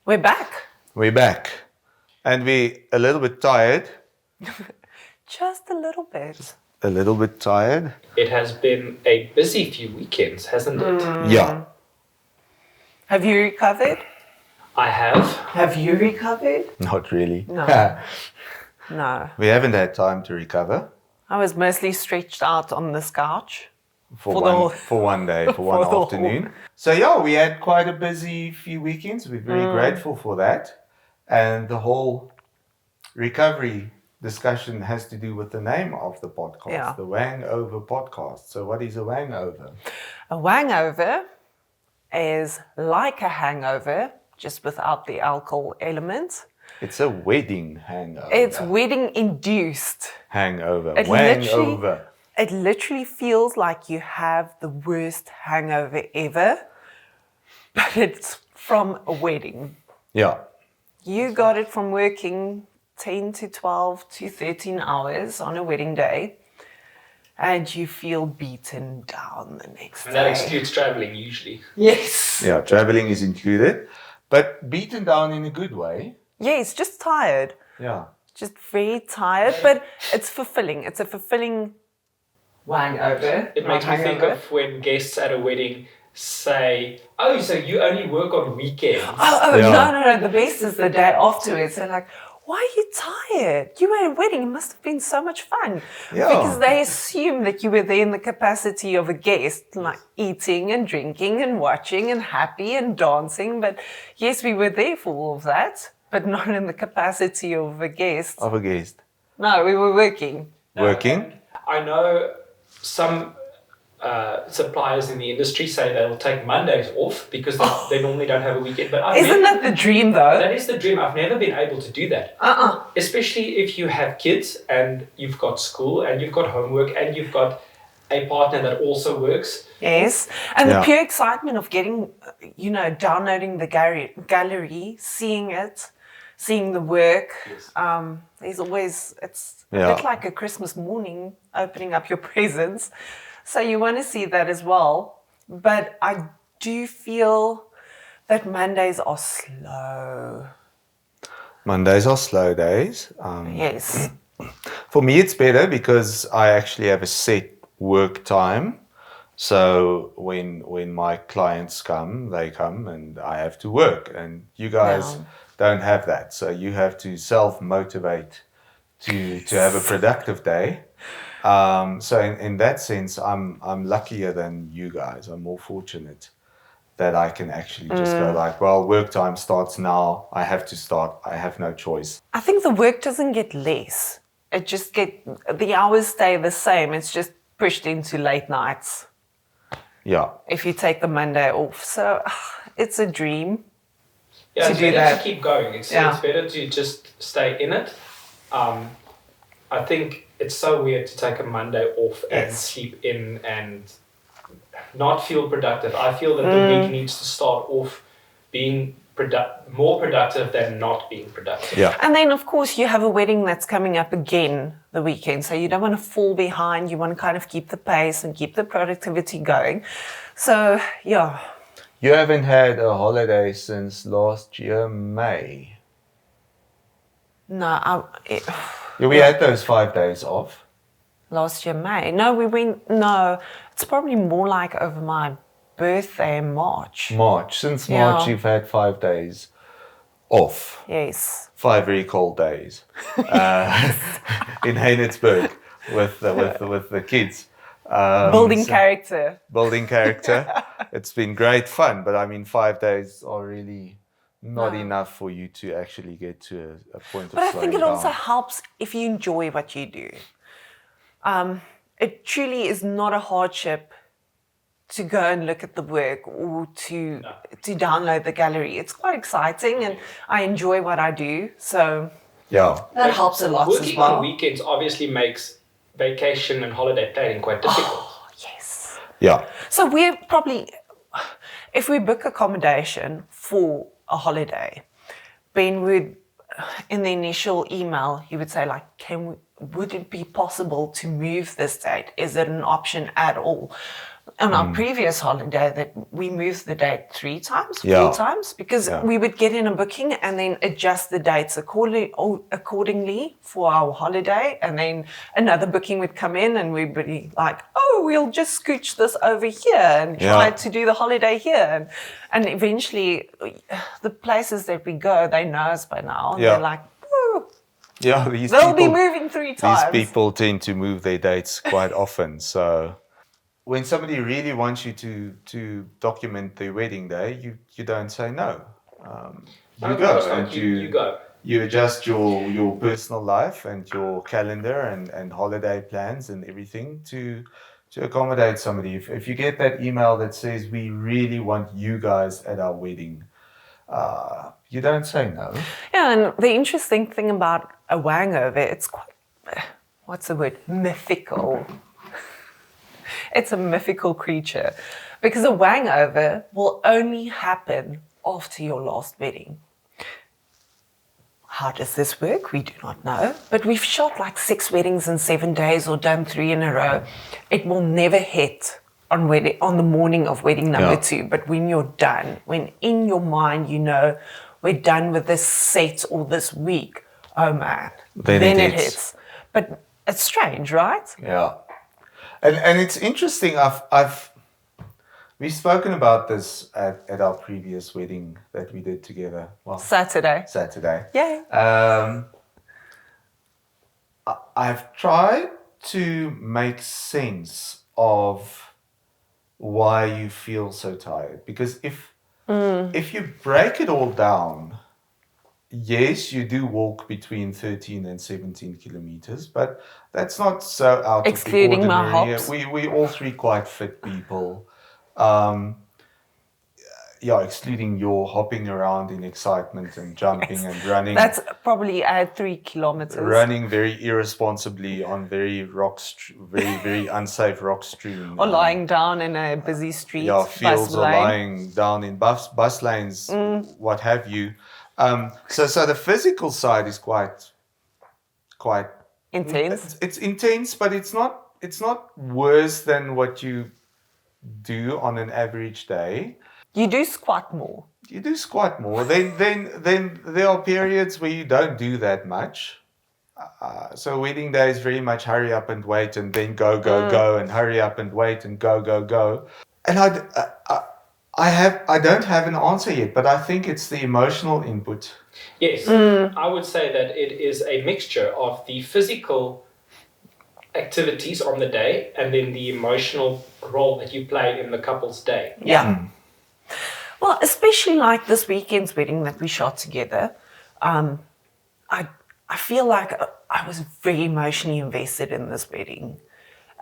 We're back. We're back. And we're a little bit tired. Just a little bit. A little bit tired. It has been a busy few weekends, hasn't it? Yeah. Have you recovered? I have. Have you recovered? Not really. No. No. We haven't had time to recover I was mostly stretched out on this couch. for For the whole- one day, for one for the whole- afternoon. So yeah, we had quite a busy few weekends. We're very grateful for that. And the whole recovery discussion has to do with the name of the podcast, Yeah. the Wangover Podcast. So what is a wangover? A hangover is like a hangover, just without the alcohol element. It's a wedding hangover. It's wedding induced. hangover. It literally- Wangover. It literally feels like you have the worst hangover ever, but it's from a wedding. Yeah. You got it from working 10 to 12 to 13 hours on a wedding day, and you feel beaten down the next And that day. excludes traveling usually. Yes. Yeah, traveling is included, but beaten down in a good way. Yes, just tired. Yeah. Just very tired, but it's fulfilling. It's a fulfilling hangover. It makes me think of when guests at a wedding say, "Oh, so you only work on weekends?" Oh, Yeah. no. The best is the day afterwards. They're like, why are you tired? You were at a wedding. It must have been so much fun. Yeah. Because they assume that you were there in the capacity of a guest, like eating and drinking and watching and happy and dancing. But yes, we were there for all of that, but not in the capacity of a guest. Of a guest. No, we were working. Working. I know some suppliers in the industry say they will take Mondays off because they normally don't have a weekend. But Isn't that the dream though? that is the dream. I've never been able to do that. Especially if you have kids and you've got school and you've got homework and you've got a partner that also works. Yes, and Yeah. the pure excitement of getting, downloading the gallery, seeing it, seeing the work. There's always, it's a Yeah. bit like a Christmas morning, opening up your presents. So you want to see that as well. But I do feel that Mondays are slow. Mondays are slow days. Yes. For me, it's better because I actually have a set work time. So when my clients come, they come and I have to work. And you guys Yeah. don't have that. So you have to self-motivate to have a productive day. So in that sense, I'm luckier than you guys. I'm more fortunate that I can actually just go like, well, work time starts now. I have to start. I have no choice. I think the work doesn't get less. The hours stay the same. It's just pushed into late nights Yeah. if you take the Monday off. So it's a dream. Yeah, To it's do better that. to keep going. It's better to just stay in it. I think it's so weird to take a Monday off and Yes. sleep in and not feel productive. I feel that the week needs to start off being more productive than not being productive. Yeah. And then, of course, you have a wedding that's coming up again the weekend. So you don't want to fall behind. You want to kind of keep the pace and keep the productivity going. So, yeah. You haven't had a holiday since last year, May. No, Yeah, we had those 5 days off. last year, May. No, it's probably more like over my birthday in March. March. Since March, Yeah. you've had 5 days off. Yes. 5 very cold days in Heinetzberg with the kids. Building character. Building character. It's been great fun, but I mean, 5 days are really not enough for you to actually get to a point of But I slowing think it also down. helps if you enjoy what you do. It truly is not a hardship to go and look at the work or to download the gallery. It's quite exciting and I enjoy what I do. So Yeah. that helps a lot as Working well. on weekends obviously makes vacation and holiday planning quite difficult. Yes. Yeah. So we're probably, if we book accommodation for a holiday, Ben would, in the initial email, he would say like, would it be possible to move this date? Is it an option at all? On our previous holiday, that we moved the date 3 times, 4 times, because we would get in a booking and then adjust the dates accordingly for our holiday. And then another booking would come in and we'd be like, oh, we'll just scooch this over here and try to do the holiday here. And eventually, the places that we go, they know us by now. And they're like, oh, they'll be moving 3 times. These people tend to move their dates quite often. So when somebody really wants you to document their wedding day, you don't say no. You go and you go. You adjust your personal life and your calendar and holiday plans and everything to accommodate somebody. If you get that email that says we really want you guys at our wedding, you don't say no. Yeah, and the interesting thing about a wangover, it's quite, what's the word, mythical. It's a mythical creature because a wangover will only happen after your last wedding. How does this work? We do not know. But we've shot like 6 weddings in 7 days or done 3 in a row. It will never hit on the morning of wedding number 2. But when you're done, when in your mind you know we're done with this set or this week, oh man, then it hits. But it's strange, right? Yeah. And it's interesting, we've spoken about this at our previous wedding that we did together. Well, Saturday. Yeah. I've tried to make sense of why you feel so tired. Because if you break it all down, yes, you do walk between 13 and 17 kilometers, but that's not so out excluding of the ordinary. My hops. We all 3 quite fit people. Excluding your hopping around in excitement and jumping and running. That's probably add 3 kilometers. Running very irresponsibly on very very unsafe rock strewn. Or lying down in a busy street. Yeah, fields, or lying down in bus lanes, what have you. So the physical side is quite intense. It's intense, but it's not worse than what you do on an average day. You do squat more. Then there are periods where you don't do that much. So wedding day is very much hurry up and wait, and then go, and hurry up and wait and go. And I don't have an answer yet, but I think it's the emotional input. Yes, I would say that it is a mixture of the physical activities on the day and then the emotional role that you play in the couple's day. Yeah. Well, especially like this weekend's wedding that we shot together, I feel like I was very emotionally invested in this wedding.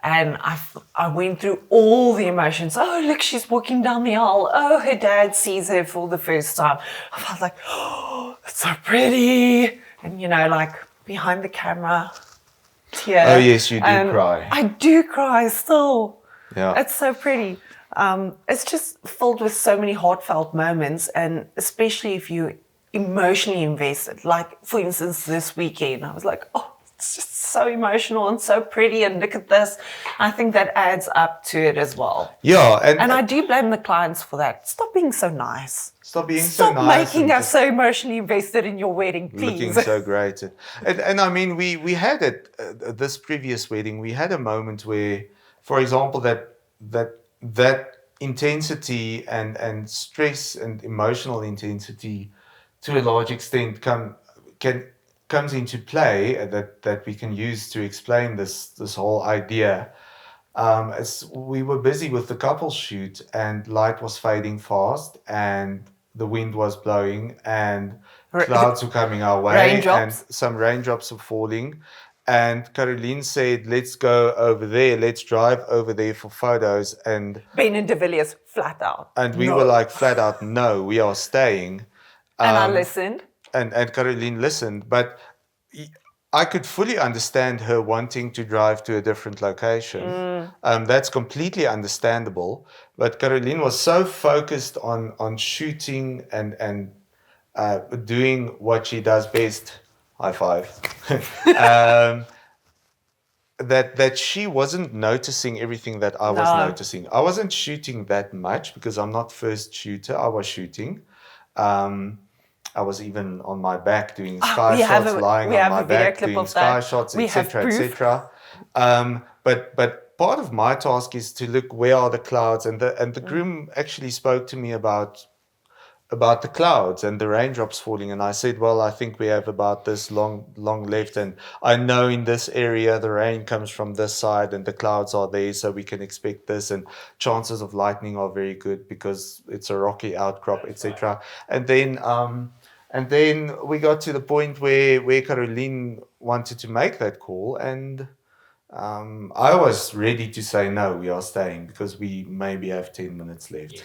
And I went through all the emotions. Oh, look, she's walking down the aisle. Oh, her dad sees her for the first time. I felt like, oh, it's so pretty. And, like behind the camera, tear. Oh, yes, you do cry. I do cry still. Yeah. It's so pretty. It's just filled with so many heartfelt moments. And especially if you're emotionally invested. Like, for instance, this weekend, I was like, oh, it's just so emotional and so pretty, and look at this. I think that adds up to it as well. Yeah. And I do blame the clients for that. Stop being so nice. Stop Stop making us so emotionally invested in your wedding, please. Looking so great. And I mean, we had it, this previous wedding, we had a moment where, for example, that intensity and stress and emotional intensity to a large extent comes into play that we can use to explain this whole idea. As we were busy with the couples shoot and light was fading fast and the wind was blowing and clouds were coming our way and some raindrops were falling, and Caroline said, let's go over there, let's drive over there for photos, and Ben and de Villiers flat out. And we were like flat out, no, we are staying. And I listened. And Caroline listened, but I could fully understand her wanting to drive to a different location. That's completely understandable. But Caroline was so focused on shooting and doing what she does best. High five. that she wasn't noticing everything that I was noticing. I wasn't shooting that much because I'm not first shooter. I was shooting. I was even on my back doing sky shots, lying on my back doing sky shots, etc., etc. But part of my task is to look where are the clouds, and the groom actually spoke to me about the clouds and the raindrops falling, and I said, well, I think we have about this long left, and I know in this area the rain comes from this side and the clouds are there, so we can expect this, and chances of lightning are very good because it's a rocky outcrop, etc. And then we got to the point where Caroline wanted to make that call, and I was ready to say no, we are staying because we maybe have 10 minutes left.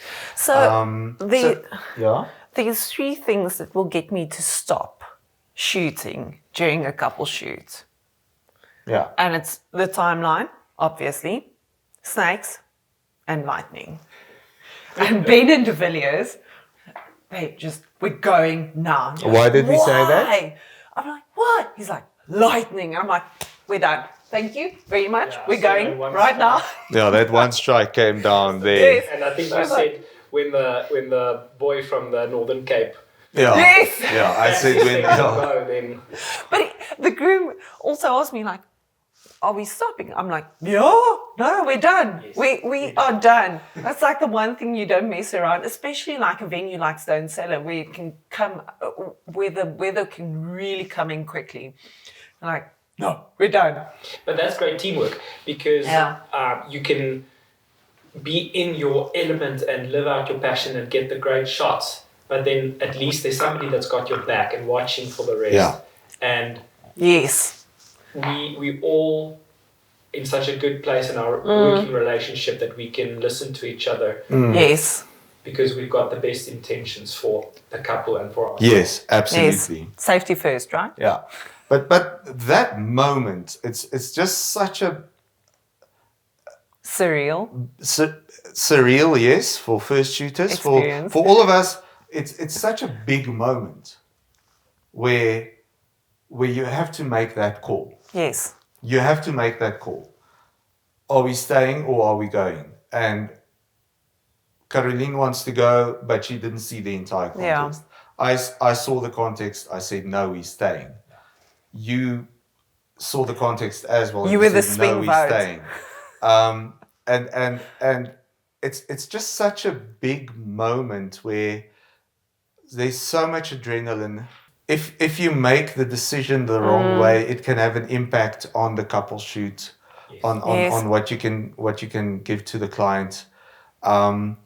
There's 3 things that will get me to stop shooting during a couple shoot. Yeah. And it's the timeline, obviously, snakes, and lightning. And Ben and de Villiers, we're going now. Why did we say that? I'm like, what? He's like, lightning. And I'm like, we're done. Thank you very much. Yeah, we're going right now. Yeah, that one strike came down there. Yes. And I think you said when the boy from the Northern Cape. Yeah. Yes. Yeah, I said when. Go, then. But the groom also asked me, like, are we stopping? I'm like, no, we're done. Yes. We are done. That's like the one thing you don't mess around, especially like a venue like Stone Cellar where it can come, where the weather can really come in quickly. I'm like, no, we're done. But that's great teamwork because you can be in your element and live out your passion and get the great shots. But then at least there's somebody that's got your back and watching for the rest. Yeah. And yes, we all in such a good place in our working relationship that we can listen to each other. Yes. Because we've got the best intentions for the couple and for us. Yes, absolutely. Yes. Safety first, right? Yeah. But that moment, it's just such a surreal, yes, for first shooters, experience. for all of us, it's such a big moment where you have to make that call. Yes. You have to make that call. Are we staying or are we going? And Caroline wants to go, but she didn't see the entire context. Yeah. I saw the context. I said, no, we're staying. You saw the context as well. You were the swing vote. Staying. And it's just such a big moment where there's so much adrenaline. If you make the decision the wrong way, it can have an impact on the couple shoot, on what you can give to the client. And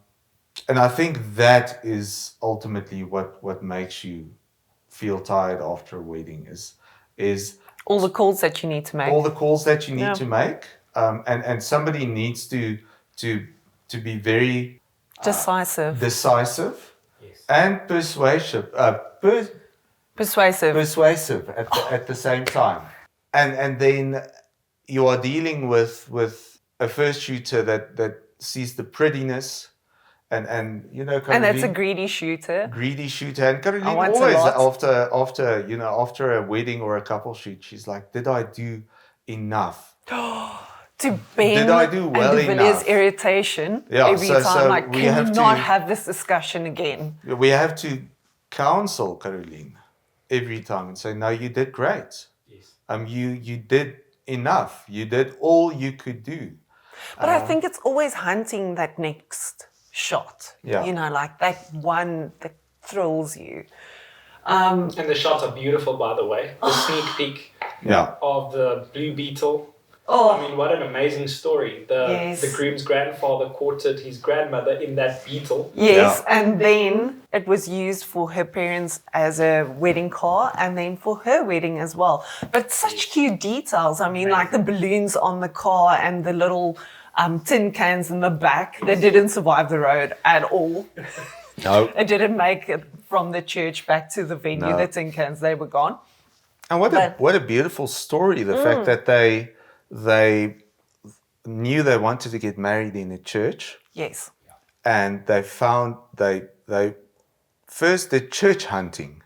I think that is ultimately what makes you feel tired after a wedding is all the calls that you need to make. All the calls that you need to make. And somebody needs to be very decisive and persuasive. Persuasive at the same time. And then you are dealing with a first shooter that sees the prettiness and you know, Caroline, and that's a greedy shooter. And Caroline always after a wedding or a couple shoot, she's like, did I do enough? To Ben did I do well and enough? Irritation every time. So like, can we not have this discussion again? We have to counsel Caroline every time and say, no, you did great. Yes. You did enough. You did all you could do. But I think it's always hunting that next shot. Yeah. You know, like that one that thrills you. And the shots are beautiful, by the way. The sneak peek of the Blue Beetle. Oh, I mean, what an amazing story. The groom's grandfather courted his grandmother in that Beetle. Yes, and then it was used for her parents as a wedding car and then for her wedding as well. But such cute details. I mean, like the balloons on the car and the little tin cans in the back that didn't survive the road at all. No. It didn't make it from the church back to the venue. No. The tin cans, they were gone. And what a beautiful story. The fact that they knew they wanted to get married in a church. Yes. And they first did church hunting.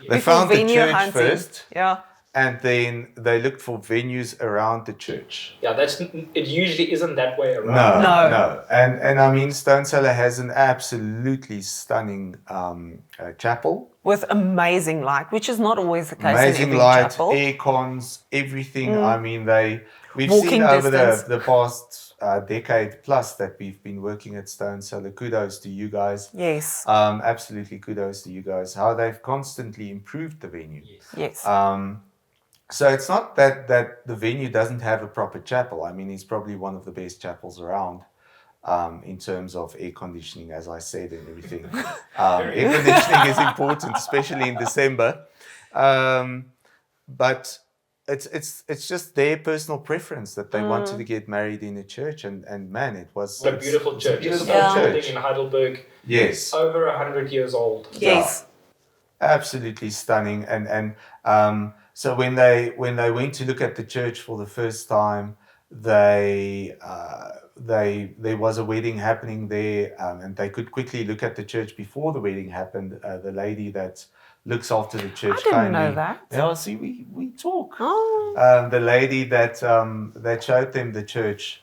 They found the church first. Yeah. and then they looked for venues around the church. Yeah, it usually isn't that way around. No. And I mean, Stone Cellar has an absolutely stunning chapel. With amazing light, which is not always the case Amazing in every light, chapel. air cons, everything. I mean, we've Walking seen over distance. the past decade plus that we've been working at Stone Cellar. Kudos to you guys. Yes. Absolutely kudos to you guys. How they've constantly improved the venue. Yes. So it's not that the venue doesn't have a proper chapel. I mean, it's probably one of the best chapels around in terms of air conditioning, as I said, and everything. Air conditioning is important, especially in December. But it's just their personal preference that they wanted to get married in a church, and man, it was a beautiful church. It's a beautiful church. building in Heidelberg. Yes, Over 100 years old. Yes. Absolutely stunning. And so when they went to look at the church for the first time, there was a wedding happening there, and they could quickly look at the church before the wedding happened. The lady that looks after the church I didn't know that. Yeah, see, we talk. Oh. The lady that showed them the church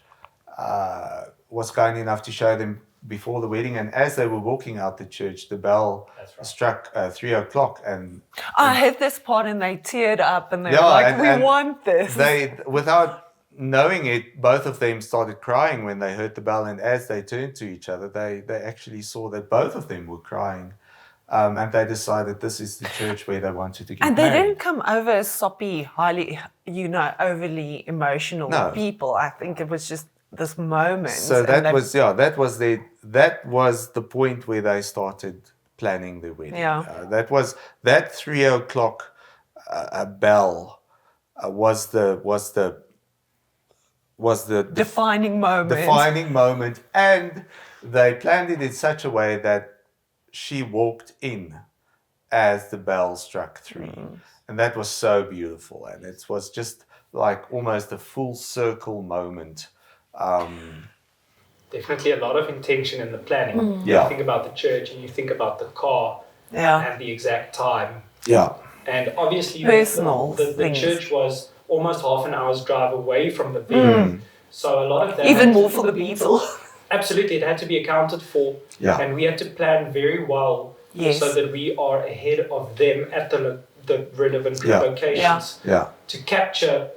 was kind enough to show them before the wedding, and as they were walking out the church, the bell struck 3 o'clock, and I heard this part and they teared up and they were Yeah, like, and- we and want this. they, without knowing it, both of them started crying when they heard the bell, and as they turned to each other, they actually saw that both of them were crying, and they decided this is the church where they wanted to get And they married. didn't come over as soppy, highly, overly emotional No. people. I think it was just this moment. So and that they- that was the point where they started planning the wedding. Yeah. That 3 o'clock bell was the defining moment. defining moment, and they planned it in such a way that she walked in as the bell struck 3, and that was so beautiful, and it was just like almost a full circle moment. Definitely a lot of intention in the planning. Yeah. You think about the church and you think about the car Yeah. and the exact time. Yeah. And obviously Personal the things. church was almost half an hour's drive away from the venue. So a lot of that Even had to more be- for the people. Absolutely, it had to be accounted for. Yeah. And we had to plan very well Yes. so that we are ahead of them at the relevant Yeah. locations Yeah. to capture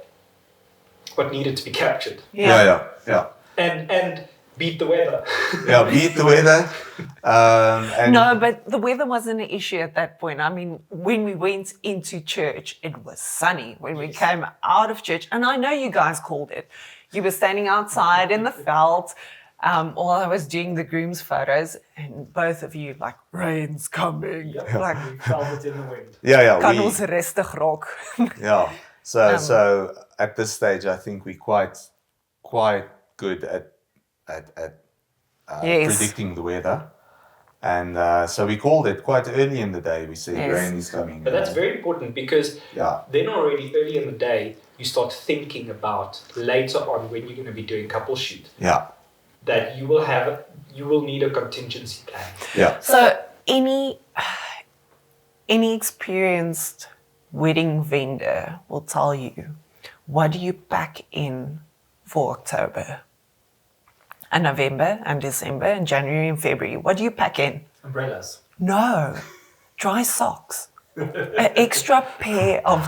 what needed to be captured Yeah. and beat the weather. Yeah, beat the weather. And No, but the weather wasn't an issue at that point. I mean, when we went into church, it was sunny. When we came out of church, and I know you guys called it, you were standing outside in the veld while I was doing the groom's photos, and both of you like, rain's coming. Like, We felt it in the wind. kan we, ons rustig raak. yeah. So at this stage, I think we're quite good at Yes. predicting the weather, and so we called it quite early in the day. We said Yes. rain is coming. But that's very important because Yeah. then already early in the day, you start thinking about later on when you're going to be doing couple shoot Yeah. that you will need a contingency plan. Yeah. So any experienced wedding vendor will tell you, what do you pack in for October and November and December and January and February? What do you pack in? Umbrellas. No, dry socks. An extra pair of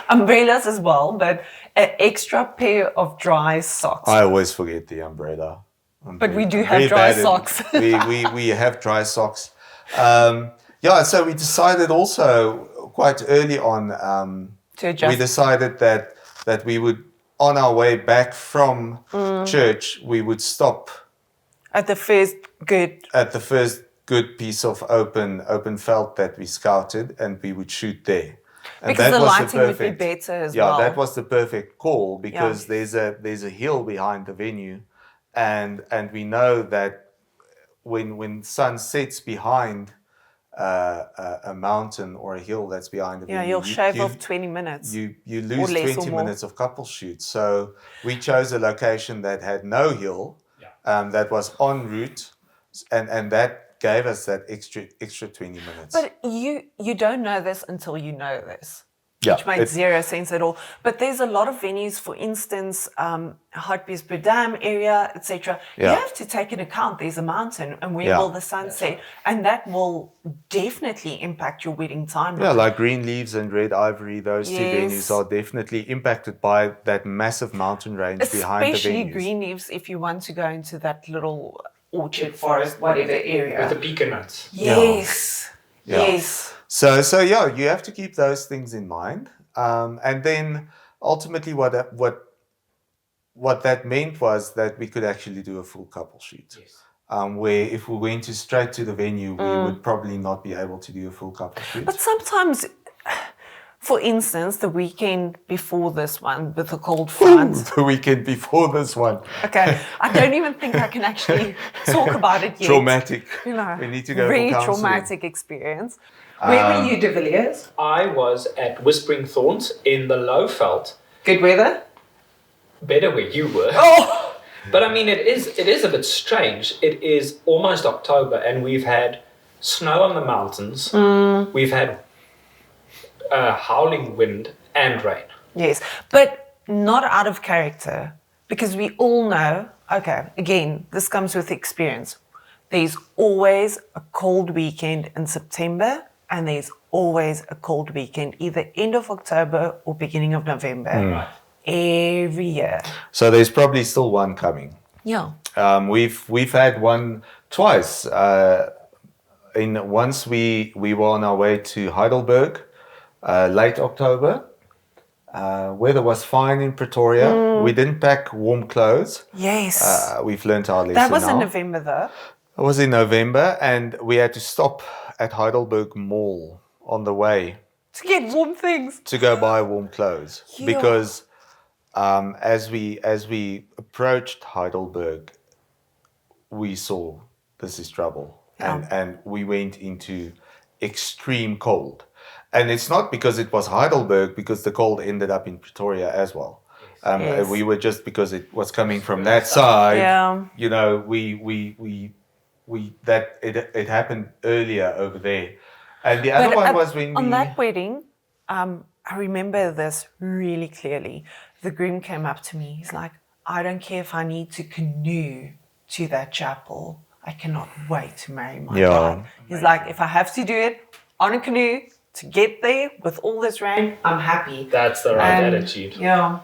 umbrellas as well, but an extra pair of dry socks. I always forget the umbrella. But we do I'm have very dry bad at- socks. we have dry socks. Yeah, so we decided also quite early on. To adjust. We decided that we would, on our way back from church, we would stop At the first good. at the first good piece of open felt that we scouted, and we would shoot there. And Because the lighting would be better as well. Yeah, that was the perfect call because there's a hill behind the venue, and we know that when sun sets behind a mountain or a hill that's behind the Yeah, venue, you'll shave off 20 minutes. you Or lose less or 20 more. minutes of couple shoots. So we chose a location that had no hill, that was en route, and that gave us that extra 20 minutes. But you don't know this until you know this. Yeah, which made zero sense at all. But there's a lot of venues, for instance, Hartbees Dam area, etc. You Yeah. have to take into account there's a mountain and where Yeah. will the sun set, and that will definitely impact your wedding timeline. Yeah, like Green Leaves and Red Ivory, those two Yes. venues are definitely impacted by that massive mountain range behind the Especially venues. Green Leaves if you want to go into that little orchard, forest, whatever area. With the pecan nuts. Yes. Yeah. Yes. So yeah, you have to keep those things in mind. And then ultimately what that meant was that we could actually do a full couple shoot. Yes. Where if we went straight to the venue, we would probably not be able to do a full couple shoot. But sometimes, for instance, the weekend before this one with the cold front. The weekend before this one. Okay, I don't even think I can actually talk about it yet. Traumatic. You know, We need to go very for counseling. traumatic experience. Where were you, De Villiers? I was at Whispering Thorns in the Lowveld. Good weather? Better where you were. Oh! But I mean, it is a bit strange. It is almost October and we've had snow on the mountains. We've had howling wind and rain. Yes, but not out of character, because we all know, okay, again, this comes with experience. There's always a cold weekend in September, and there's always a cold weekend, either end of October or beginning of November. Right. Every year. So there's probably still one coming. Yeah. We've had one twice. Once we were on our way to Heidelberg, late October. Weather was fine in Pretoria. We didn't pack warm clothes. Yes. We've learned our lesson That was now. in November, though. It was in November, and we had to stop at Heidelberg Mall on the way To get warm things. to go buy warm clothes Yeah. because as we approached Heidelberg, we saw this is trouble, and we went into extreme cold. And it's not because it was Heidelberg, because the cold ended up in Pretoria as well. Yes. We were just because it was coming from that side. Yeah. You know, it happened earlier over there. And the other But one was when on that wedding, I remember this really clearly. The groom came up to me. He's like, I don't care if I need to canoe to that chapel. I cannot wait to marry my bride. He's like, if I have to do it on a canoe to get there with all this rain, I'm happy. That's the right attitude. Yeah.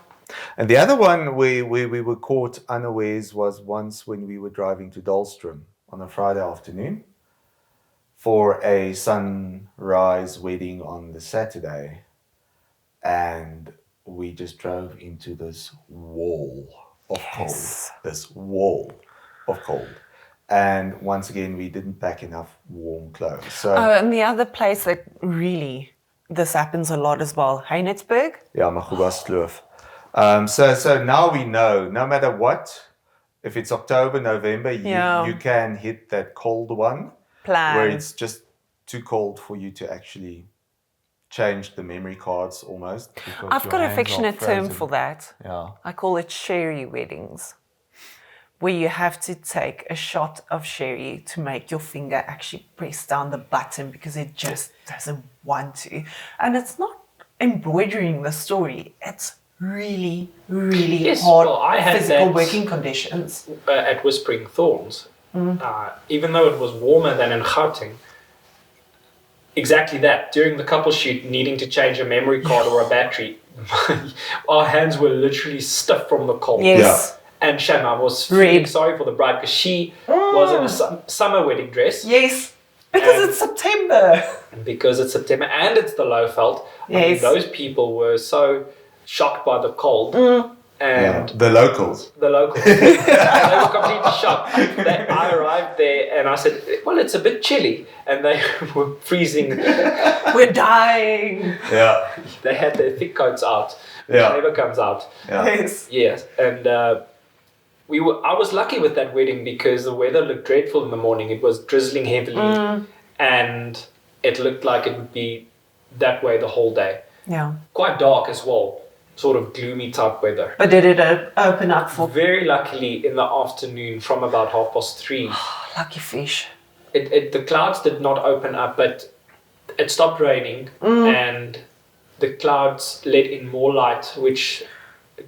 And the other one where we were caught unawares was once when we were driving to Dahlstrom on a Friday afternoon for a sunrise wedding on the Saturday. And we just drove into this wall of cold. This wall of cold. And once again, we didn't pack enough warm clothes. So, And the other place that really, this happens a lot as well, Heinetzberg. yeah, Magubaskloof. So now we know, no matter what, if it's October, November, you can hit that cold one where it's just too cold for you to actually change the memory cards almost. I've got an affectionate term for that. Yeah. I call it sherry weddings, where you have to take a shot of sherry to make your finger actually press down the button because it just doesn't want to. And it's not embroidering the story. It's really, really hard I had physical that working conditions. At Whispering Thorns, even though it was warmer than in Gauteng, exactly that. During the couple shoot, needing to change a memory card or a battery, our hands were literally stiff from the cold. Yes. And Shanna was feeling sorry for the bride because she was in a summer wedding dress. Yes, because it's September. And because it's September and it's the Lowveld, I mean, those people were so shocked by the cold. And the locals. they were completely shocked. I arrived there and I said, well, it's a bit chilly. And they were freezing. We're dying. Yeah. They had their thick coats out, which never comes out. Yeah. Yes. And I was lucky with that wedding because the weather looked dreadful in the morning. It was drizzling heavily and it looked like it would be that way the whole day. Yeah. Quite dark as well. Sort of gloomy type weather. But did it open up for... Very luckily in the afternoon from about 3:30. Lucky fish. The clouds did not open up, but it stopped raining and the clouds let in more light, which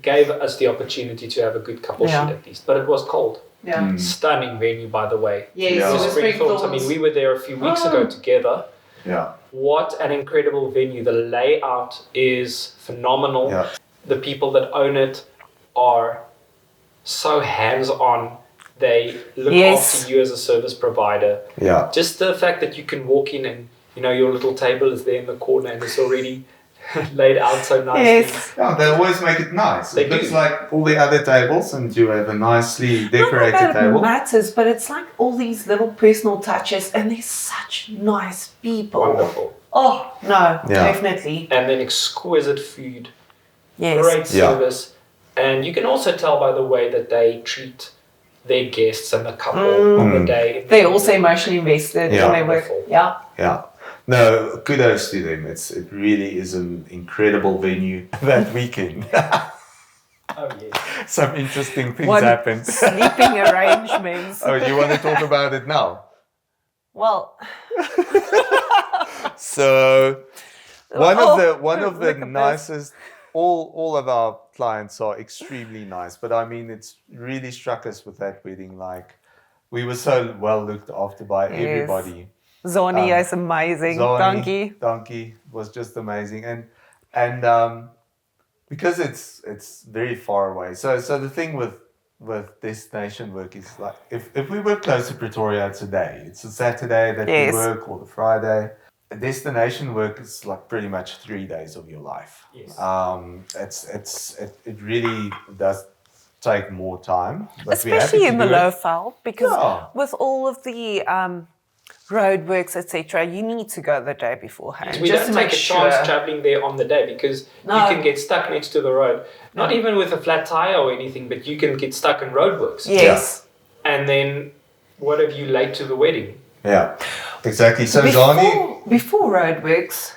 gave us the opportunity to have a good couple shoot at least. But it was cold. Yeah. Stunning venue, by the way. Yes, Yeah. it was Spring Spring Thorns. I mean, we were there a few weeks ago together. Yeah. What an incredible venue. The layout is phenomenal. Yeah. The people that own it are so hands-on. They look after you as a service provider. Yeah. Just the fact that you can walk in and, you know, your little table is there in the corner and it's already laid out so nicely. Yes. Yeah, they always make it nice. It looks like all the other tables, and you have a nicely decorated Not that table. it matters, but it's like all these little personal touches, and they're such nice people. Wonderful. Oh, no, definitely. And then exquisite food. Yes. Great service. And you can also tell by the way that they treat their guests and the couple on the day. They're also emotionally invested Yeah. and they work. Yeah. Yeah. No, kudos to them. It really is an incredible venue that weekend. Oh, yes. Some interesting things happened. Sleeping arrangements. Oh, you want to talk about it now? Well, So one of look the at this. nicest, all of our clients are extremely nice, but I mean it's really struck us with that wedding, like we were so well looked after by everybody. Zoni is amazing. Donkey was just amazing, and because it's very far away. So the thing with destination work is like if we work close to Pretoria, it's a day. It's a Saturday that we work, or the Friday. Destination work is like pretty much 3 days of your life. Yes. It really does take more time, but Especially in the low low fell, because with all of the roadworks, etc., you need to go the day beforehand. We just don't to take make a chance traveling there on the day because you can get stuck next to the road. Not even with a flat tire or anything, but you can get stuck in roadworks. Yes. And then what if you late to the wedding? Yeah, exactly. So Before roadworks,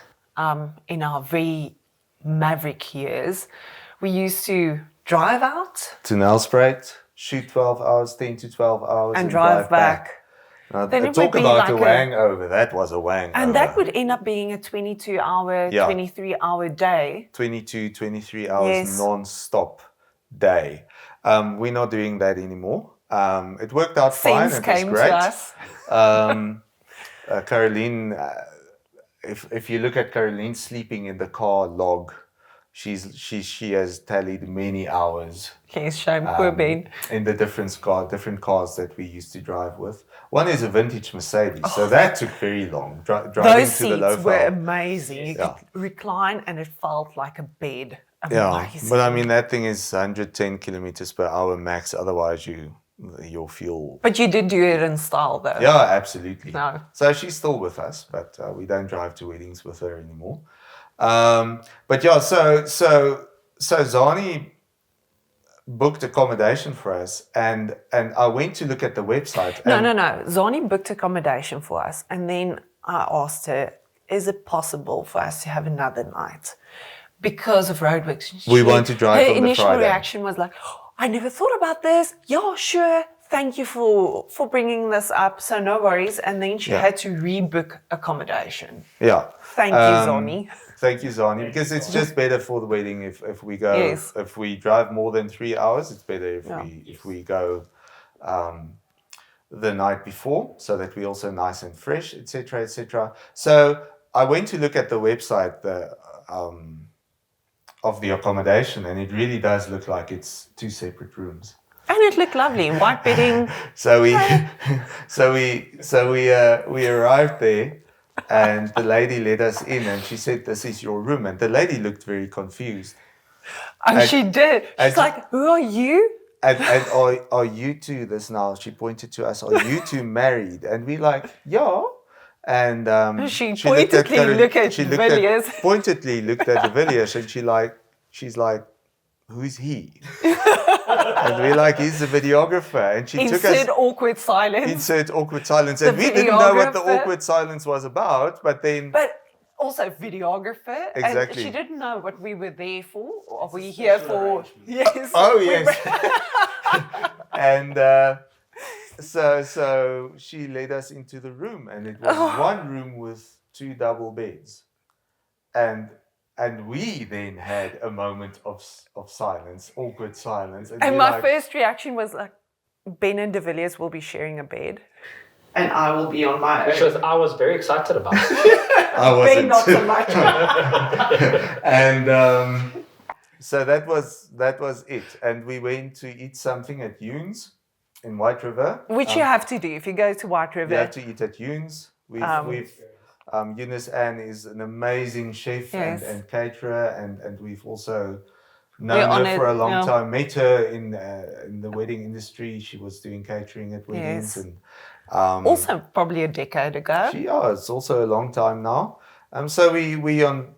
in our very maverick years, we used to drive out to Nelspruit, shoot 12 hours, 10 to 12 hours, and drive back. Then it talk about a wang over. That was a wang over. And that would end up being a 22-hour, 23-hour day. 22, 23 hours non-stop day. We're not doing that anymore. It worked out fine. It was great. To us. Caroline, if you look at Caroline sleeping in the car log, she has tallied many hours. Yes, shame, poor Ben. In the different cars that we used to drive with. One is a vintage Mercedes, so that took very long. Driving Those to the low seats were amazing. You could recline and it felt like a bed. Amazing. Yeah, but I mean that thing is 110 kilometers per hour max. Otherwise, you'll feel. But you did do it in style, though. Yeah, absolutely. No. So she's still with us, but we don't drive to weddings with her anymore. But yeah, so Zani booked accommodation for us, and I went to look at the website. No. Zani booked accommodation for us, and then I asked her, "Is it possible for us to have another night?" Because of roadworks. We want to drive on the Friday. Her initial reaction was like, I never thought about this. Yeah, sure. Thank you for bringing this up. So no worries. And then she had to rebook accommodation. Yeah. Thank you, Zani. Thank you, Zani. Because it's just better for the wedding if we go. Yes. If we drive more than 3 hours, it's better if we go the night before, so that we're also nice and fresh, etc., etc. So I went to look at the website of the accommodation, and it really does look like it's 2 separate rooms. And it looked lovely, white bedding. So we arrived there, and the lady let us in, and she said, "This is your room." And the lady looked very confused. And she did. She's like, "Who are you?" And are you two this now? She pointed to us. Are you two married? And we like, yeah. And she pointedly looked at Villiers, and she's like, who's he? And we're like, he's the videographer. And she took us. Insert awkward silence. And we didn't know what the awkward silence was about, but then. But also videographer. Exactly. And she didn't know what we were there for. Or are we here for? Yes. Oh yes. And so she led us into the room, and it was one room with 2 double beds, and And we then had a moment of silence, awkward silence. And we're my like, first reaction was like, Ben and de Villiers will be sharing a bed. And I will be on my Which own. I was very excited about. I Ben wasn't. not so much. And so that was it. And we went to eat something at Yoon's in White River. Which you have to do if you go to White River. You have to eat at Yoon's. Eunice Ann is an amazing chef Yes. and caterer, and we've also We're known her honoured, for a long yeah. time. Met her in the wedding industry. She was doing catering at weddings, Yes. and Also probably a decade ago. it's also a long time now. So we on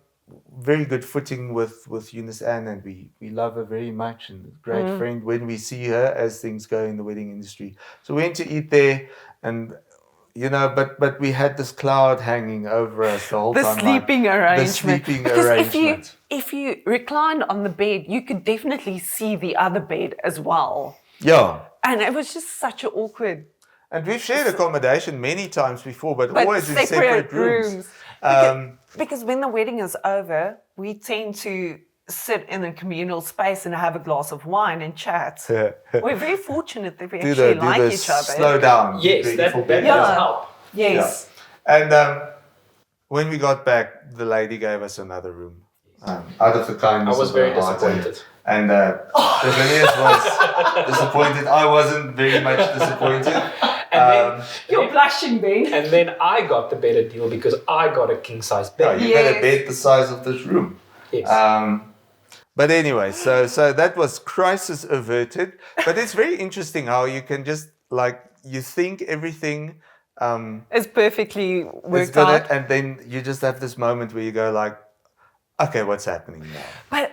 very good footing with Eunice Ann, and we love her very much, and a great friend when we see her as things go in the wedding industry. So we went to eat there, and but we had this cloud hanging over us the whole The time. sleeping arrangement. The sleeping Because arrangement. if you reclined on the bed, you could definitely see the other bed as well. Yeah. And it was just such an awkward. And we've shared accommodation many times before, but always in separate rooms. Because when the wedding is over, we tend to sit in a communal space and have a glass of wine and chat. We're very fortunate that we actually like each other. Slow down. Yes, that does help. Yes. Yeah. And when we got back, the lady gave us another room. Out of the kindness I was of very her heart. disappointed. And the Villiers was disappointed. I wasn't very much disappointed. And You're blushing, Ben. and then I got the better deal because I got a king size bed. You got a bed the size of this room. Yes. But anyway, so that was crisis averted. But it's very interesting how you can just you think everything It's perfectly is worked good, out. and then you just have this moment where you go okay, what's happening now? But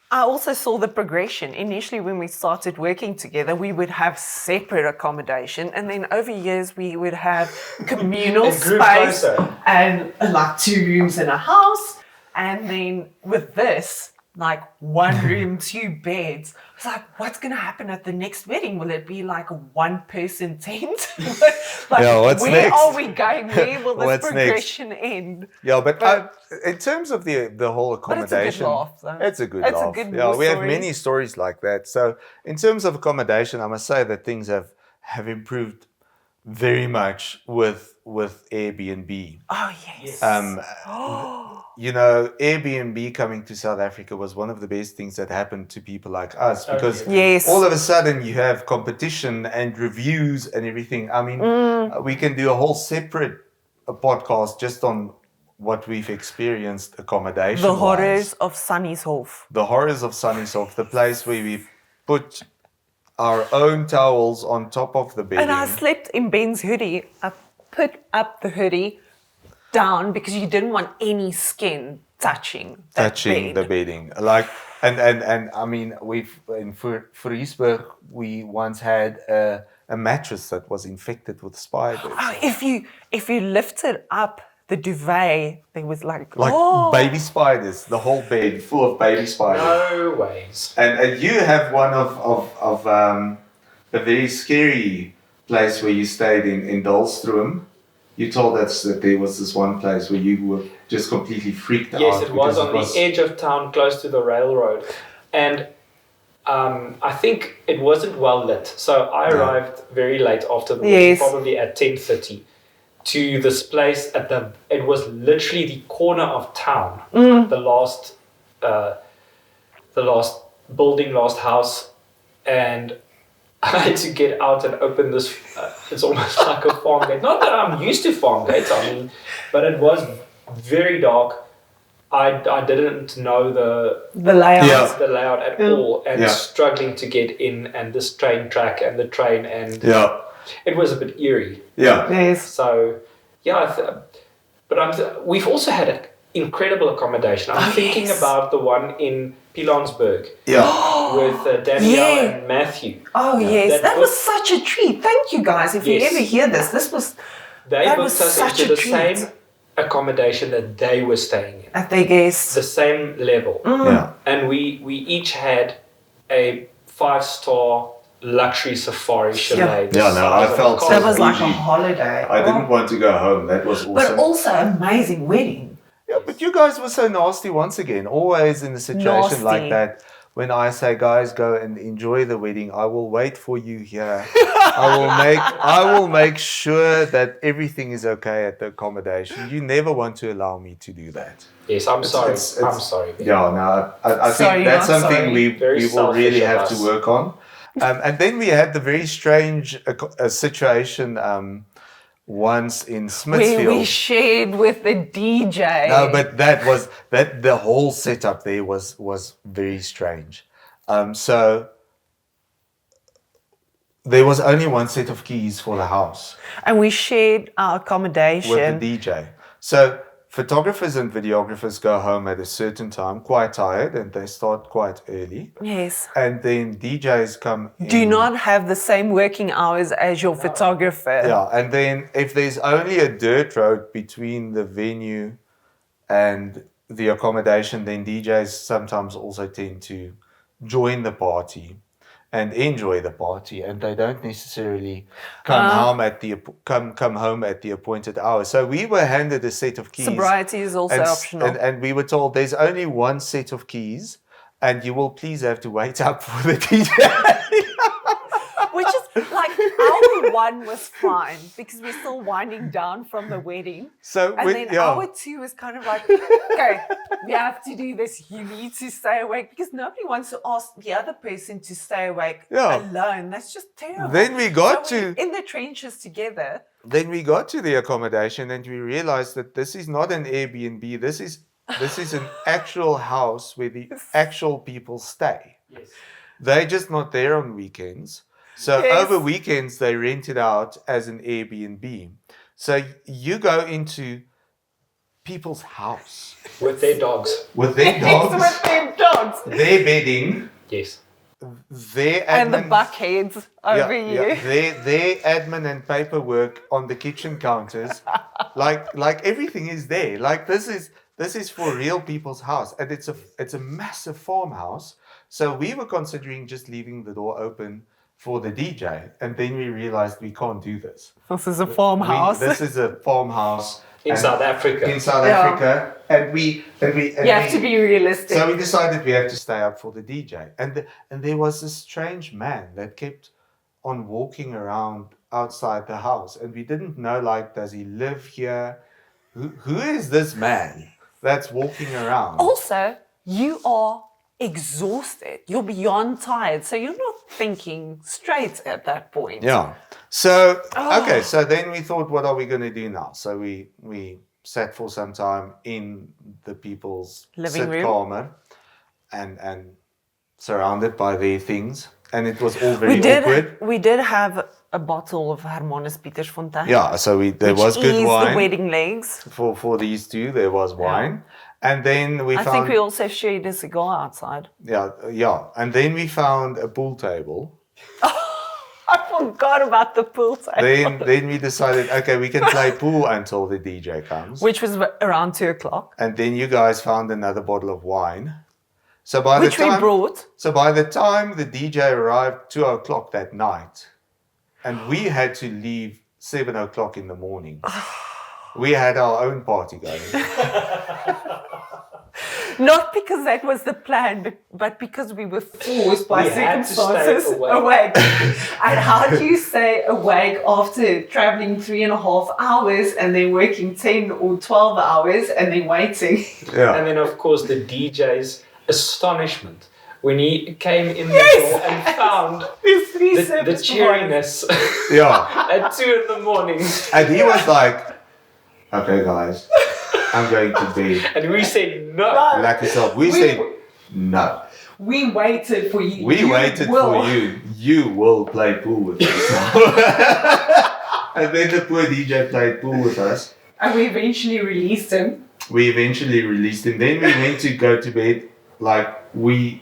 I also saw the progression. Initially, when we started working together, we would have separate accommodation, and then over years we would have communal It grew space closer. and like 2 rooms in a house. And then with this, like 1 room, 2 beds. I was like, what's going to happen at the next wedding? Will it be like a 1-person tent? What's where next? are we going? Where will this What's next? progression end? Yeah, but in terms of the whole accommodation, laugh, though. It's a good It's a laugh. good Yeah, war we have story. many stories like that. So in terms of accommodation, I must say that things have improved very much with Airbnb. Oh, yes. Airbnb coming to South Africa was one of the best things that happened to people like us, because Yes. all of a sudden you have competition and reviews and everything. I mean, we can do a whole separate podcast just on what we've experienced accommodation. The horrors of Sunny's-Hof. The horrors of Sunny's-Hof, the place where we put our own towels on top of the bedding. And I slept in Ben's hoodie. I put up the hoodie down because you didn't want any skin touching the bedding. And I mean, in Vryburg, we once had a mattress that was infected with spiders. Oh, if you lifted up the duvet, there was like baby spiders, the whole bed full of baby spiders. No ways. And you have one of a very scary place where you stayed in Dahlstrom. You told us that there was this one place where you were just completely freaked out. Yes, it was on the edge of town, close to the railroad. And I think it wasn't well lit. So I arrived very late after the wedding, probably at 10:30, to this place it was literally the corner of town, the last building, last house, and I had to get out and open this. It's almost like a farm gate. Not that I'm used to farm gates, but it was very dark. I didn't know the layout at all, and struggling to get in, and this train track and the train, and it was a bit eerie. Yeah. Yes. So, we've also had incredible accommodation. I'm thinking about the one in Pilansberg with Danielle and Matthew. Oh, yes. That was such a treat. Thank you, guys. If you ever hear this, They booked us into the same accommodation that they were staying in. At their guests. The same level. Yeah. And we each had a 5-star luxury safari chalet. I felt so that was like bougie. a holiday. I didn't want to go home. That was awesome. But also amazing wedding. Yeah, but you guys were so nasty once again. Always in a situation like Nasty. that, when I say, guys, go and enjoy the wedding, I will wait for you here. I will make sure that everything is okay at the accommodation. You never want to allow me to do that. Yes, I'm sorry. I'm sorry. Yeah, no, I Sorry, think that's not something sorry. we will really have to work on. And then we had the very strange situation once in Smithfield. Where we shared with the DJ. No, but that the whole setup there was very strange. So there was only one set of keys for the house And we shared our accommodation. with the DJ. So photographers and videographers go home at a certain time, quite tired, and they start quite early. Yes. And then DJs come in. Do not have the same working hours as your photographer. Yeah, and then if there's only a dirt road between the venue and the accommodation, then DJs sometimes also tend to join the party and enjoy the party, and they don't necessarily come home at the appointed hour. So we were handed a set of keys. Sobriety is also optional. And we were told there's only one set of keys, and you will please have to wait up for the DJ. Which is like hour one was fine because we're still winding down from the wedding. So And then hour two is kind of like, okay, we have to do this. You need to stay awake because nobody wants to ask the other person to stay awake alone. That's just terrible. Then we got we're in the trenches together. Then we got to the accommodation and we realized that this is not an Airbnb. This is an actual house where the actual people stay. Yes. They're just not there on weekends. So over weekends, they rent it out as an Airbnb. So you go into people's house. With their dogs. With their dogs. With their dogs. Their bedding. Yes. Their admin. And the buckheads over you. Their admin and paperwork on the kitchen counters. like everything is there. Like this is for real people's house. And it's a massive farmhouse. So we were considering just leaving the door open for the DJ, and then we realized we can't do this. This is a farmhouse. This is a farmhouse In South Africa. In South Africa, and we you have to be realistic. So we decided we have to stay up for the DJ, and there was this strange man that kept on walking around outside the house, and we didn't know, like, does he live here? Who is this man that's walking around? Also, you are exhausted. You're beyond tired, so you're not thinking straight at that point. Yeah. So okay, so then we thought, what are we going to do now? So we sat for some time in the people's living room, calmer, and surrounded by their things, and it was all very awkward. We did have a bottle of Hermanus Pietersfontein. Yeah, so there was good wine. The wedding legs. For these two, there was wine. And then I think we also shared a cigar outside. Yeah. And then we found a pool table. I forgot about the pool table. Then we decided, okay, we can play pool until the DJ comes. Which was around 2:00. And then you guys found another bottle of wine. So we brought. So by the time the DJ arrived 2:00 that night, and we had to leave 7:00 in the morning. We had our own party going. Not because that was the plan, but because we were forced by circumstances awake. And how do you stay awake after traveling 3.5 hours and then working 10 or 12 hours and then waiting? Yeah. And then, of course, the DJ's astonishment when he came in the door and found the cheeriness at 2 a.m. And he was like, okay, guys, I'm going to bed. And we said no. Like yourself, we said no. We waited for you. We waited for you. You will play pool with us. And then the poor DJ played pool with us. And we eventually released him. Then we went to go to bed. Like, we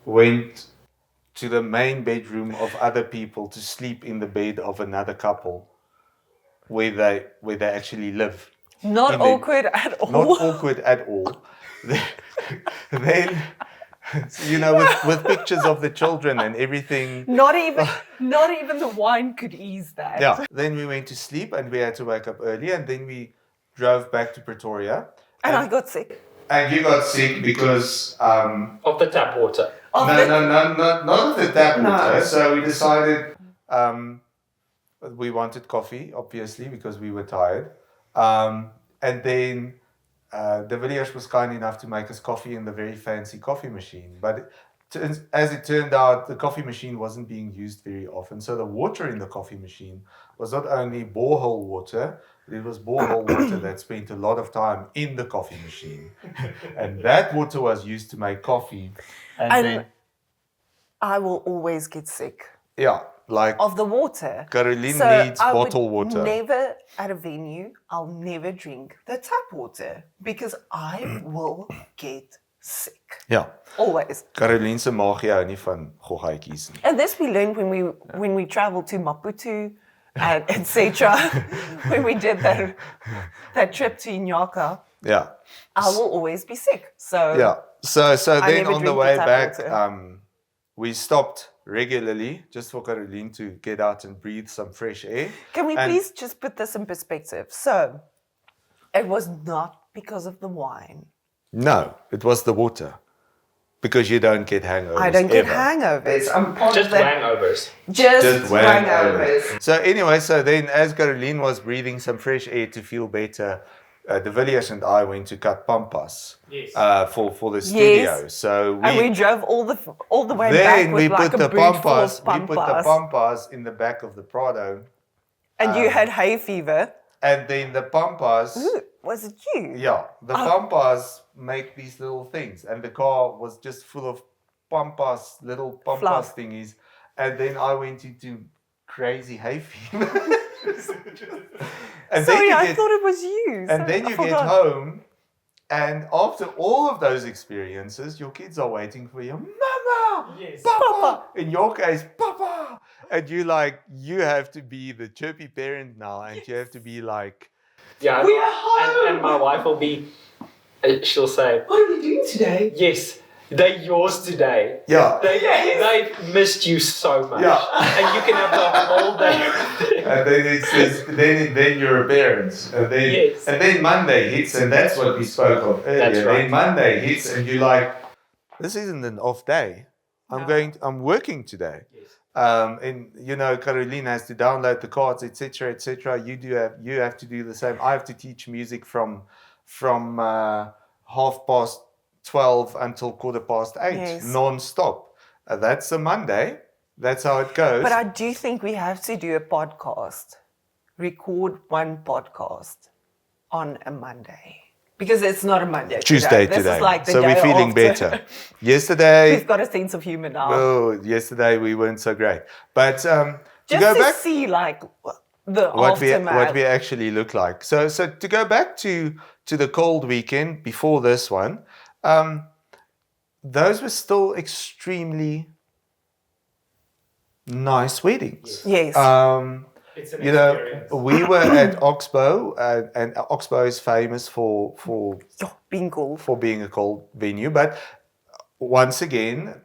went to the main bedroom of other people to sleep in the bed of another couple where they actually live. Not awkward at all. Not awkward at all. Then, you know, with pictures of the children and everything. Not even the wine could ease that. Yeah. Then we went to sleep and we had to wake up early, and then we drove back to Pretoria. And I got sick. And you got sick because Of the tap water. not of the tap No. water. So we decided we wanted coffee, obviously, because we were tired. And then the Villiers was kind enough to make us coffee in the very fancy coffee machine. But as it turned out, the coffee machine wasn't being used very often. So the water in the coffee machine was not only borehole water, but it was borehole water that spent a lot of time in the coffee machine. And that water was used to make coffee. And then, I will always get sick yeah, like of the water. Caroline So needs I would bottled water. Never at a venue, I'll never drink the tap water because I will get sick. Ja. Always. Caroline se maagie hou nie van goggaatjies nie. And this we learned when we traveled to Maputo and etc. When we did that trip to Inyaka, Ja. I will always be sick. So Yeah. So then never on the drink way the tap back, water. we stopped regularly just for Caroline to get out and breathe some fresh air. Can we And- please just put this in perspective? So it was not because of the wine. No, it was the water. Because you don't get hangovers. I don't get ever. hangovers. I'm part Just of that. hangovers. Just hangovers. hangovers. So anyway, then as Caroline was breathing some fresh air to feel better, de Villiers and I went to cut pampas Yes. for the studio. Yes. So And we drove all the way then back we with like put a the boot full pampas, of we put the pampas. pampas in the back of the Prado, And you had hay fever. and then the pampas. Ooh, was it you? Yeah, the pampas make these little things, and the car was just full of little pampas Fluff. thingies, and then I went into crazy hay fever. And Sorry, you I get- thought it was you. And Sorry, then I you get forgot. home, and after all of those experiences, your kids are waiting for you. Mama! Yes. Papa! In your case, Papa! And you have to be the chirpy parent now, and you have to be like, Yeah. We are home. And my wife will be, she'll say, What are we doing today? yes, they're yours today. yeah. They've missed you so much. Yeah. And you can have the whole day. And then it says, then you're a parent. And then, Yes. and then Monday hits, and that's what we spoke of earlier. That's right. Then Monday hits, and you're like, this isn't an off day. No. I'm working today. Yes. And Caroline has to download the cards, etc., etc. You have to do the same. I have to teach music from 12:30 until 8:15, Yes. non-stop. That's a Monday. That's how it goes. But I do think we have to do a podcast. Record one podcast on a Monday. Because it's not a Monday. Tuesday This today. is like the So day we're feeling after. better. Yesterday, We've got a sense of humor now. oh, yesterday we weren't so great. But to Just go to back, see like the what aftermath. we actually look like. So to go back to the cold weekend before this one, those were still extremely nice weddings. Yes. It's an You know, experience. we were at Oxbow, and Oxbow is famous for Being cool. being a cold venue. But once again,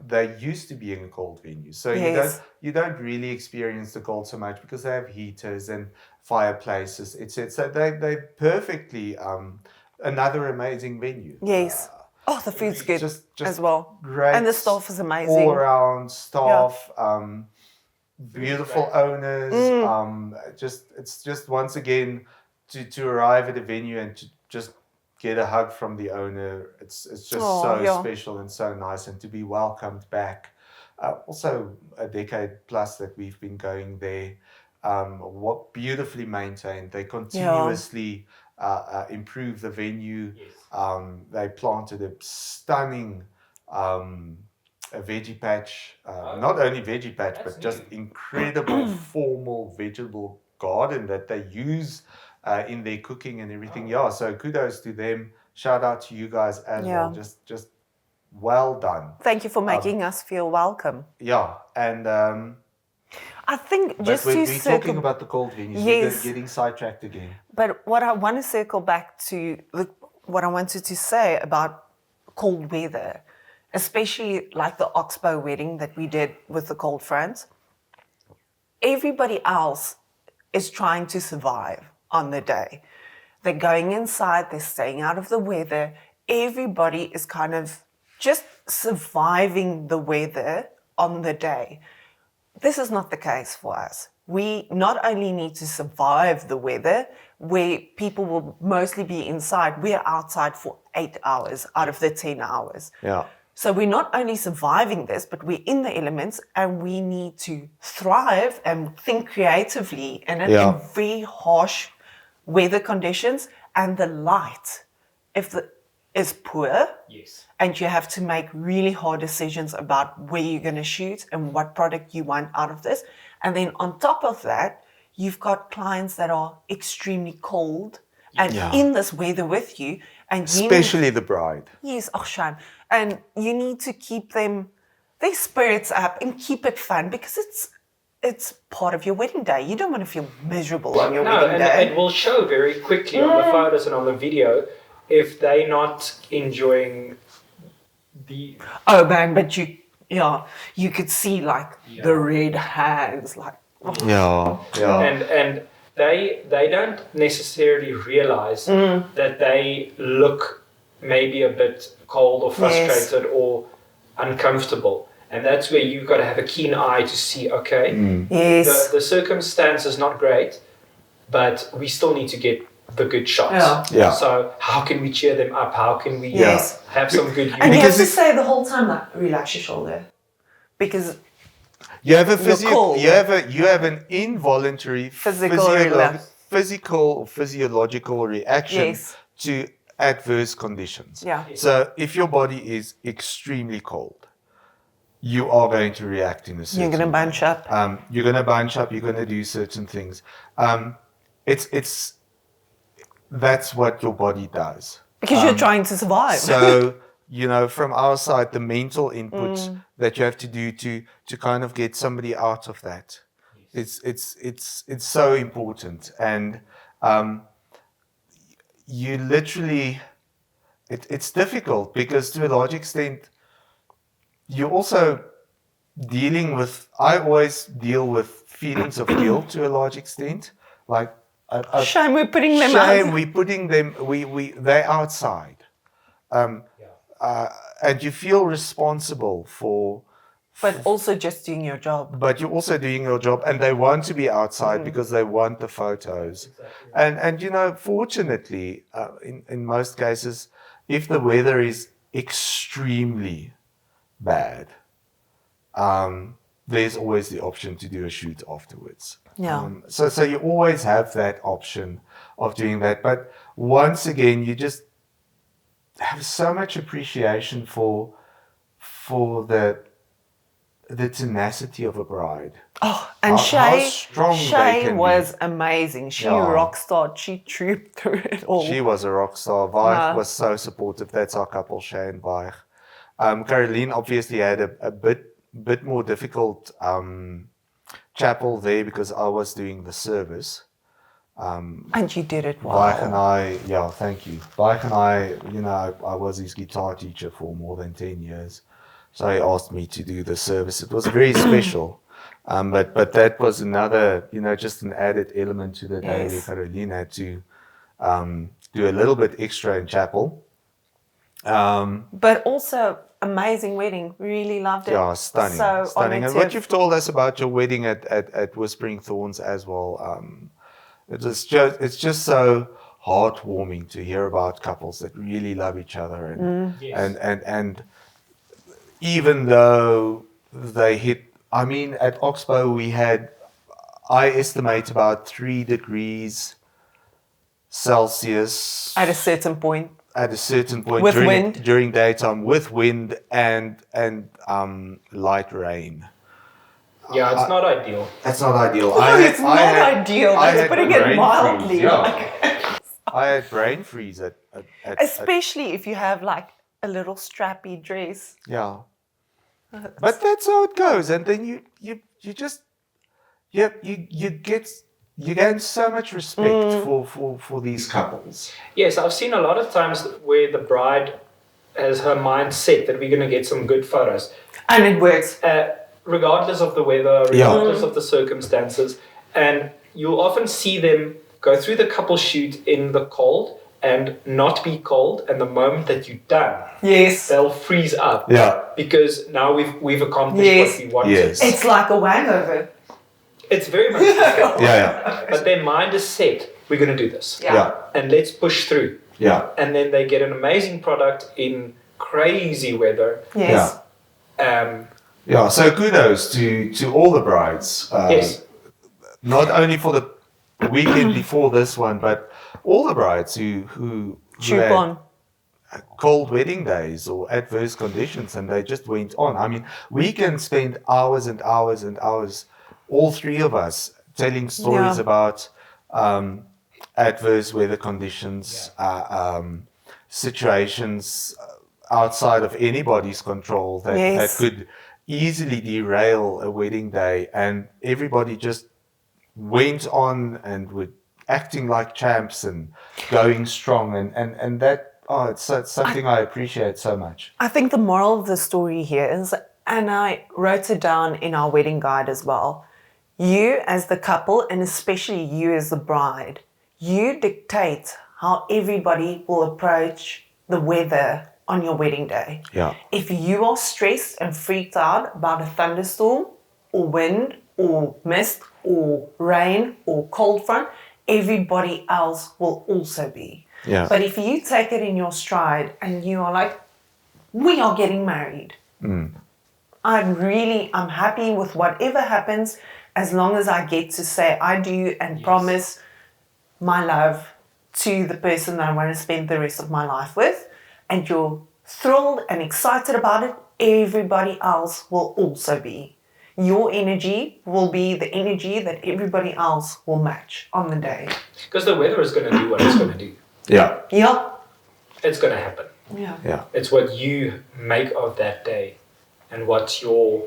they used to be in a cold venue, so Yes. you don't really experience the cold so much because they have heaters and fireplaces, etc. So they perfectly another amazing venue. Yes. Oh, the food's good Just as well. Great, And the staff is amazing. all around staff. Beautiful owners. It's just once again to arrive at a venue and to just get a hug from the owner. It's just so special and so nice, and to be welcomed back. Also, a decade plus that we've been going there. What beautifully maintained. They continuously improve the venue. Yes. They planted a stunning. A veggie patch, not only veggie patch, That's but just new. incredible formal vegetable garden that they use in their cooking and everything. Yeah, so kudos to them. Shout out to you guys as well. Just well done. Thank you for making us feel welcome. Yeah, and I think but just we're to talking circle, about the cold venues. Yes. We're getting sidetracked again. but what I want to circle back to, what I wanted to say about cold weather, especially like the Oxbow wedding that we did with the cold front. Everybody else is trying to survive on the day. They're going inside, they're staying out of the weather. Everybody is kind of just surviving the weather on the day. This is not the case for us. We not only need to survive the weather, where people will mostly be inside, we're outside for 8 hours out of the 10 hours. Yeah. So we're not only surviving this, but we're in the elements and we need to thrive and think creatively in very harsh weather conditions. And the light, is poor, Yes. and you have to make really hard decisions about where you're going to shoot and what product you want out of this. And then on top of that, you've got clients that are extremely cold and in this weather with you. And Especially the bride. Yes, oh shame. And you need to keep their spirits up and keep it fun, because it's part of your wedding day. You don't want to feel miserable on your wedding day. And it will show very quickly on the photos and on the video if they're not enjoying the... Oh man, but you could see like the red hands, like... Oh. Yeah. And they don't necessarily realize that they look maybe a bit cold or frustrated or uncomfortable. And that's where you've got to have a keen eye to see, okay, Yes. the circumstance is not great, but we still need to get the good shots. Yeah. So how can we cheer them up? How can we have some good And you have to Because say the whole time, like, relax your shoulder. Because you have you have an involuntary physiological reaction to adverse conditions. Yeah. So if your body is extremely cold, you are going to react in a certain you're going to bunch up. You're going to bunch up. You're going to do certain things. That's what your body does. Because you're trying to survive. So, from our side, the mental input that you have to do to kind of get somebody out of that, it's so important. And you literally, it's difficult because to a large extent, you're also dealing with, I always deal with feelings of guilt to a large extent. Like, shame we're putting them out. We're putting them, they're outside. And you feel responsible but also just doing your job. But you're also doing your job, and they want to be outside because they want the photos. Exactly. And fortunately, in most cases, if the weather is extremely bad, there's always the option to do a shoot afterwards. Yeah. So you always have that option of doing that. But once again, you just have so much appreciation for the tenacity of a bride. Oh, and how strong they Shay can was be. amazing. She rock starred. She trooped through it all. She was a rock star. Vaich was so supportive. That's our couple, Shay and Vaich. Caroline obviously had a bit more difficult chapel there because I was doing the service. And you did it well. Vaich and I, thank you. Vaich and I was his guitar teacher for more than 10 years. So he asked me to do the service. It was very special. But that was another, just an added element to the day where Caroline had to do a little bit extra in chapel. But also, amazing wedding. Really loved it. Yeah, stunning. So stunning. And what you've told us about your wedding at Whispering Thorns as well, it's just so heartwarming to hear about couples that really love each other and even though they hit, at Oxbow we had, I estimate about 3 degrees Celsius at a certain point with wind during daytime with wind and light rain. Yeah, it's not ideal. That's not ideal. It's not ideal. That's putting it mildly. I had brain freeze at especially if you have like a little strappy dress. Yeah. But that's how it goes, and then you gain so much respect for these couples. Yes, I've seen a lot of times where the bride has her mind set that we're going to get some good photos. And it works. Regardless of the weather, regardless of the circumstances. And you'll often see them go through the couple shoot in the cold and not be cold, and the moment that you're done, Yes. they'll freeze up. Yeah. Because now we've accomplished Yes. what we wanted. Yes. It's like a hangover. It's very much like Yeah. but their mind is set, we're going to do this. Yeah. And let's push through. Yeah. And then they get an amazing product in crazy weather. Yes. Yeah. So kudos to all the brides. Yes. Not only for the weekend before this one, but all the brides who Troop had on. cold wedding days or adverse conditions, and they just went on. I mean, we can spend hours and hours and hours, all three of us, telling stories Yeah. about adverse weather conditions, situations outside of anybody's control that Yes. could easily derail a wedding day, and everybody just went on and were acting like champs and going strong, and that it's something I appreciate so much. I think the moral of the story here is, and I wrote it down in our wedding guide as well, you as the couple, and especially you as the bride, you dictate how everybody will approach the weather on your wedding day. Yeah. If you are stressed and freaked out about a thunderstorm or wind or mist or rain or cold front, everybody else will also be. Yeah. But if you take it in your stride and you are like, we are getting married. I'm happy with whatever happens as long as I get to say I do and promise my love to the person that I want to spend the rest of my life with. And you're thrilled and excited about it, everybody else will also be. Your energy will be the energy that everybody else will match on the day. Because the weather is going to do what it's going to do. Yeah. Yeah. It's going to happen. Yeah. Yeah. It's what you make of that day and what's your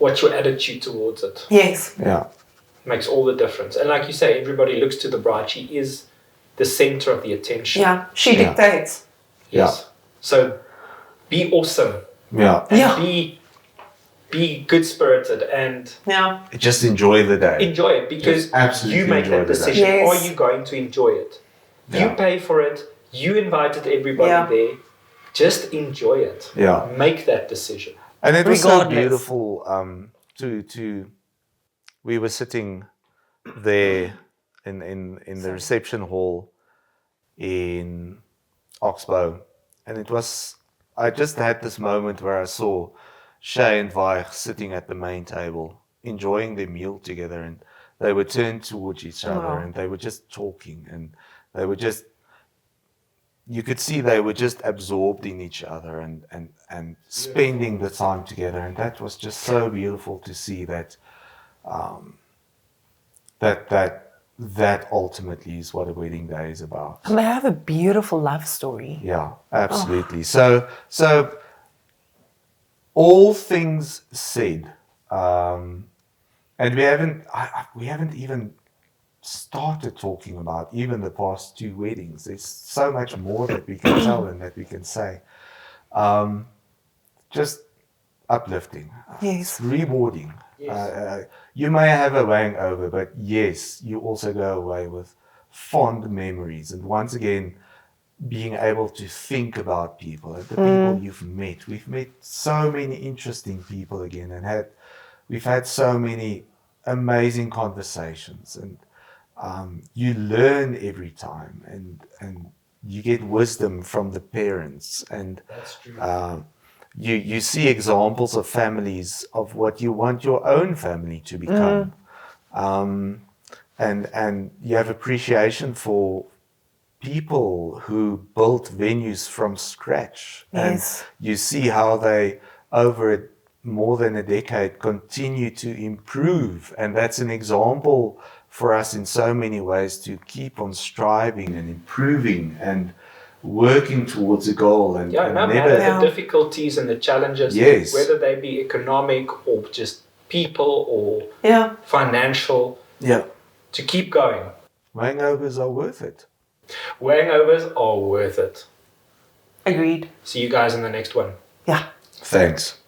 attitude towards it. Yes. Yeah. Makes all the difference. And like you say, everybody looks to the bride. She is the center of the attention. Yeah. She Yeah. dictates. Yes. So be awesome. Yeah. And Yeah. be good spirited and Yeah. Just enjoy the day. enjoy it, because Just absolutely you make enjoy that the day. decision. Yes. Are you going to enjoy it? You Yeah. pay for it. You invited everybody Yeah. there. Just enjoy it. Yeah. Make that decision. And it was so Regardless. beautiful we were sitting there in the reception hall in Oxbow, and I just had this moment where I saw Shay and Vaich sitting at the main table, enjoying their meal together, and they were turned towards each other, Wow. and they were just talking, and they were just, you could see they were just absorbed in each other and spending the time together, and that was just so beautiful to see that that ultimately is what a wedding day is about. And they have a beautiful love story. Yeah, absolutely. So all things said, and we haven't even started talking about even the past two weddings. There's so much more that we can tell and that we can say. Just uplifting. Yes. Rewarding. Yes. You may have a hangover, but yes, you also go away with fond memories. And once again, being able to think about people, the people you've met. We've met so many interesting people again, and we've had so many amazing conversations, and you learn every time, and you get wisdom from the parents, and That's true. you see examples of families of what you want your own family to become, and you have appreciation for people who built venues from scratch. Yes. And you see how they, over more than a decade, continue to improve. And that's an example for us in so many ways to keep on striving and improving and working towards a goal. And, Yeah, and no never, matter the difficulties and the challenges, Yes. whether they be economic or just people or Yeah. financial, yeah, to keep going. hangovers are worth it. Hangovers are worth it. Agreed. See you guys in the next one. Yeah. Thanks.